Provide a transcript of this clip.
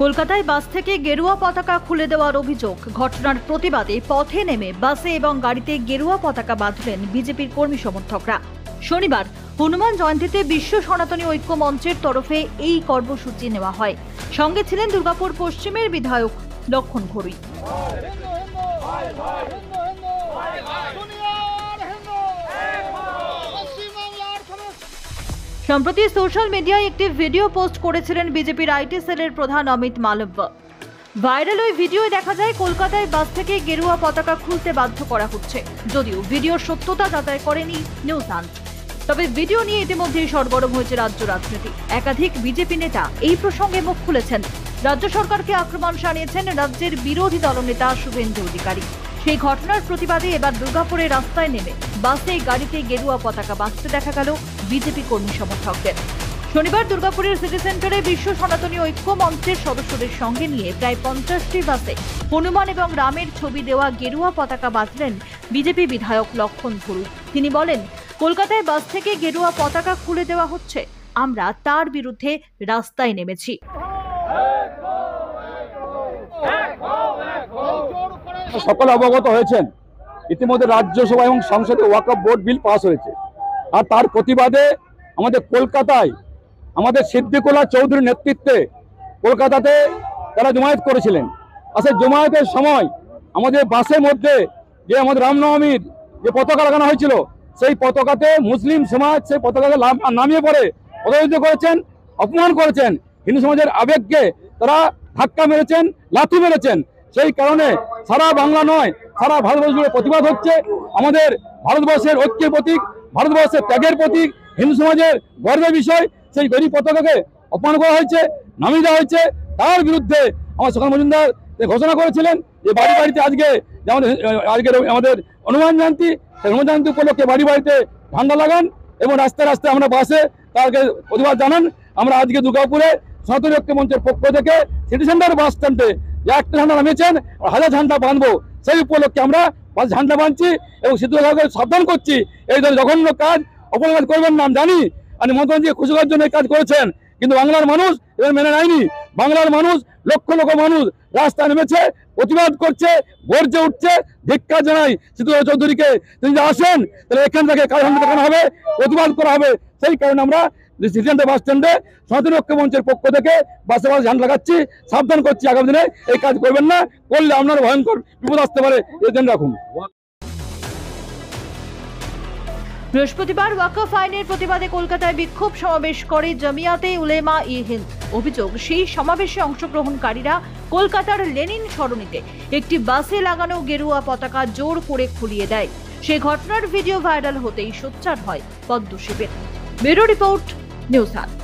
কলকাতায় বাস থেকে গেরুয়া পতাকা খুলে দেওয়ার অভিযোগ। ঘটনার প্রতিবাদে পথে নেমে বাসে এবং গাড়িতে গেরুয়া পতাকা বাঁধলেন বিজেপির কর্মী সমর্থকরা। শনিবার হনুমান জয়ন্তীতে বিশ্ব সনাতনী ঐক্য মঞ্চের তরফে এই কর্মসূচি নেওয়া হয়। সঙ্গে ছিলেন দুর্গাপুর পশ্চিমের বিধায়ক লক্ষণ ঘড়ুই। সম্প্রতি সোশ্যাল মিডিয়ায় একটি ভিডিও পোস্ট করেছিলেন বিজেপির আইটি সেলের প্রধান অমিত মালব্য। ভাইরাল ওই ভিডিওয় দেখা যায় কলকাতায় বাস থেকে গেরুয়া পতাকা খুলতে বাধ্য করা হচ্ছে। যদিও ভিডিওর সত্যতা যাচাই করেনি নিউজ আন্ট, তবে ভিডিও নিয়ে ইতিমধ্যেই সরগরম হয়েছে রাজ্য রাজনীতি। একাধিক বিজেপি নেতা এই প্রসঙ্গে মুখ খুলেছেন। রাজ্য সরকারকে আক্রমণ শানিয়েছেন রাজ্যের বিরোধী দলনেতা শুভেন্দু অধিকারী। সেই ঘটনার প্রতিবাদে এবার দুর্গাপুরে রাস্তায় নেমে বাসে গাড়িতে গেরুয়া পতাকা বাঁধতে দেখা গেল বিজেপি কর্মী সমর্থকদের। শনিবার দুর্গাপুরের সিটি সেন্টারে বিশ্ব সনাতনী ঐক্য মঞ্চের সদস্যদের সঙ্গে নিয়ে প্রায় 50টি বাসে হনুমান এবং রামের ছবি দেওয়া গেরুয়া পতাকা বাঁধলেন বিজেপি বিধায়ক লক্ষণ ঘড়ুই। তিনি বলেন, কলকাতায় বাস থেকে গেরুয়া পতাকা খুলে দেওয়া হচ্ছে, আমরা তার বিরুদ্ধে রাস্তায় নেমেছি। সকলে অবগত হয়েছেন, ইতিমধ্যে রাজ্যসভা এবং সংসদে ওয়াকফ বোর্ড বিল পাস হয়েছে। আর তার প্রতিবাদে আমাদের কলকাতায় আমাদের সিদ্দিকুল্লাহ চৌধুরীর নেতৃত্বে কলকাতাতে তারা জমায়েত করেছিলেন। আর সেই জমায়েতের সময় আমাদের বাসের মধ্যে যে আমাদের রামনবমীর যে পতাকা লাগানো হয়েছিল, সেই পতাকাতে মুসলিম সমাজ সেই পতাকাকে নামিয়ে পড়ে পদদলিত করেছেন, অপমান করেছেন। হিন্দু সমাজের আবেগকে তারা ধাক্কা মেরেছেন, লাথি মেরেছেন। সেই কারণে সারা বাংলা নয়, সারা ভারতবর্ষ জুড়ে প্রতিবাদ হচ্ছে। আমাদের ভারতবর্ষের ঐক্যের প্রতীক, ভারতবর্ষের ত্যাগের প্রতীক, হিন্দু সমাজের গর্বের বিষয়, সেই গরিব পতাকাকে অপমান করা হয়েছে, নামিয়ে দেওয়া হয়েছে। তার বিরুদ্ধে আমার সুকান্ত মজুমদার ঘোষণা করেছিলেন যে বাড়ি বাড়িতে আজকে আমাদের হনুমান জয়ন্তী, সেই হনুমান জয়ন্তী উপলক্ষে বাড়ি বাড়িতে ঝান্ডা লাগান এবং রাস্তায় রাস্তায় আমরা বাসে তাকে প্রতিবাদ জানান। আমরা আজকে দুর্গাপুরে সনাতনী ঐক্য মঞ্চের পক্ষ থেকে সিটি সেন্টার বাস স্ট্যান্ডে যে একটা ঝান্ডা নামিয়েছেন, 1000 ঝান্ডা বাঁধবো, সেই উপলক্ষে আমরা ঝান্ডা বাঁধছি এবং সিদ্ধকে সাবধান করছি এই ধরনের জঘন্য কাজ অপরাধ করবেন না। আমি জানি আপনি মমতাজি খুশি করার জন্য এই কাজ করেছেন, কিন্তু বাংলার মানুষ এবার মেনে নেয়নি। বাংলার মানুষ লক্ষ লক্ষ মানুষ রাস্তায় নেমেছে, প্রতিবাদ করছে, গর্জে উঠছে। ধিক্কার জানাই সিদ্ধু চৌধুরীকে, তিনি যদি আসেন তাহলে এখান থেকে কাজ দেখানো হবে, প্রতিবাদ করা হবে। সেই কারণে আমরা সিটি বাস স্ট্যান্ডে সনাতনী ঐক্য মঞ্চের পক্ষ থেকে বাসে বাসে ঝান্ডা লাগাচ্ছি, সাবধান করছি আগামী দিনে এই কাজ করবেন না, করলে আপনার ভয়ঙ্কর বিপদ আসতে পারে, এই জন্য রাখুন। বৃহস্পতিবার ওয়াকফ আইনের প্রতিবাদে কলকাতায় বিক্ষোভ সমাবেশ করে জামিয়াতে উলেমা ই হিন্দ। অভিযোগ, সেই সমাবেশে অংশগ্রহণকারীরা কলকাতার লেনিন সরণিতে একটি বাসে লাগানো গেরুয়া পতাকা জোর করে খুলিয়ে দেয়। সেই ঘটনার ভিডিও ভাইরাল হতেই সোচ্চার হয় পদ্ম শিবির। ব্যুরো রিপোর্ট, নিউজ আট।